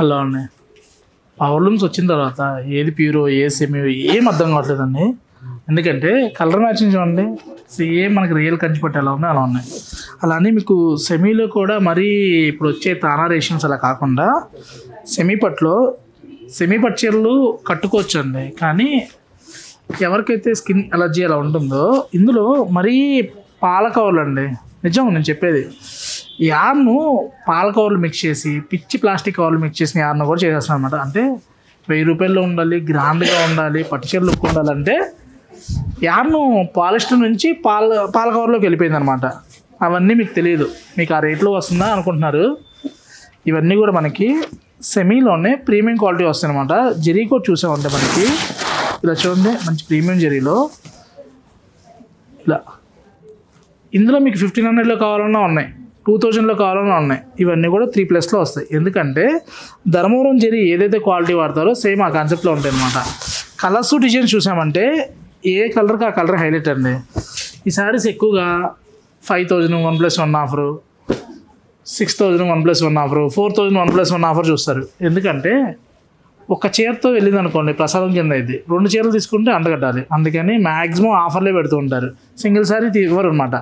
అలా ఉన్నాయి. Power looms వచ్చిన తర్వాత ఏది ప్యూరో ఏది సెమీ ఏం అర్థం కావట్లేదండి. ఎందుకంటే కలర్ మ్యాచింగ్ చూడండి, సేమ్ మనకి రియల్ కంచిపట్టు ఎలా ఉన్నాయి అలా ఉన్నాయి. అలానే మీకు సెమీలో కూడా మరీ ఇప్పుడు వచ్చే తానా రేషన్స్ అలా కాకుండా సెమీ పట్టు చీరలు కట్టుకోవచ్చు అండి. కానీ ఎవరికైతే స్కిన్ ఎలర్జీ అలా ఉంటుందో ఇందులో మరీ పాల కవర్లు అండి, నిజం నేను చెప్పేది, యార్ను పాల కవర్లు మిక్స్ చేసి పిచ్చి ప్లాస్టిక్ కవర్లు మిక్స్ చేసిన యార్ను కూడా చేసేస్తాను అనమాట. అంటే 1000 రూపాయల్లో ఉండాలి, గ్రాండ్గా ఉండాలి, పట్టుచీర లుక్ ఉండాలంటే యార్ను పాలిస్టర్ నుంచి పాల కవర్లోకి వెళ్ళిపోయింది అనమాట. అవన్నీ మీకు తెలియదు, మీకు ఆ రేట్లో వస్తుందా అనుకుంటున్నారు. ఇవన్నీ కూడా మనకి సెమీలోనే ప్రీమియం క్వాలిటీ వస్తాయి అనమాట. జరీ కూడా చూసామంటే మనకి ఇలా చూడండి, మంచి ప్రీమియం జరీలో ఇలా. ఇందులో మీకు 1500లో కావాలన్నా ఉన్నాయి, 2000లో కావాలన్నా ఉన్నాయి. ఇవన్నీ కూడా 3+లో వస్తాయి. ఎందుకంటే ధర్మవరం జరీ ఏదైతే క్వాలిటీ వాడతారో సేమ్ ఆ కాన్సెప్ట్లో ఉంటాయి అనమాట. కలర్స్ డిజైన్స్ చూసామంటే ఏ కలర్కి ఆ కలర్ హైలైట్ అండి. ఈ శారీస్ ఎక్కువగా 5000 1+1 ఆఫరు, 6000 1+1 ఆఫరు, 4000 1+1 ఆఫర్ చూస్తారు. ఎందుకంటే ఒక చీరతో వెళ్ళింది అనుకోండి ప్రసాదం కింద అయితే 2 చీరలు తీసుకుంటే అంటగట్టాలి. అందుకని మ్యాక్సిమం ఆఫర్లే పెడుతూ ఉంటారు, సింగిల్ శారీ ఇవ్వరు అనమాట.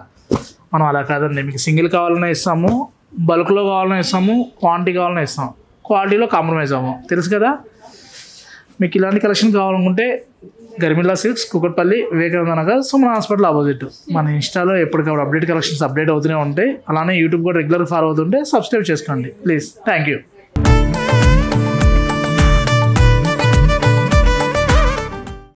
మనం అలా కాదండి, మీకు సింగిల్ కావాలన్నా ఇస్తాము, బల్క్లో కావాలన్నా ఇస్తాము, క్వాంటిటీ కావాలన్నా ఇస్తాము, క్వాలిటీలో కాంప్రమైజ్ అవ్వము, తెలుసు కదా. మీకు ఇలాంటి కలెక్షన్ కావాలనుకుంటే Garmila silks, Kukatpally, Vivekananda Nagar, Suman hospital opposite. మన ఇన్స్టాలో ఎప్పటికప్పుడు అప్డేట్ కలెక్షన్స్ అప్డేట్ అవుతూనే ఉంటాయి. అలానే యూట్యూబ్ కూడా రెగ్యులర్ ఫాలో అవుతుంటే సబ్స్క్రైబ్ చేసుకోండి ప్లీజ్. Thank you.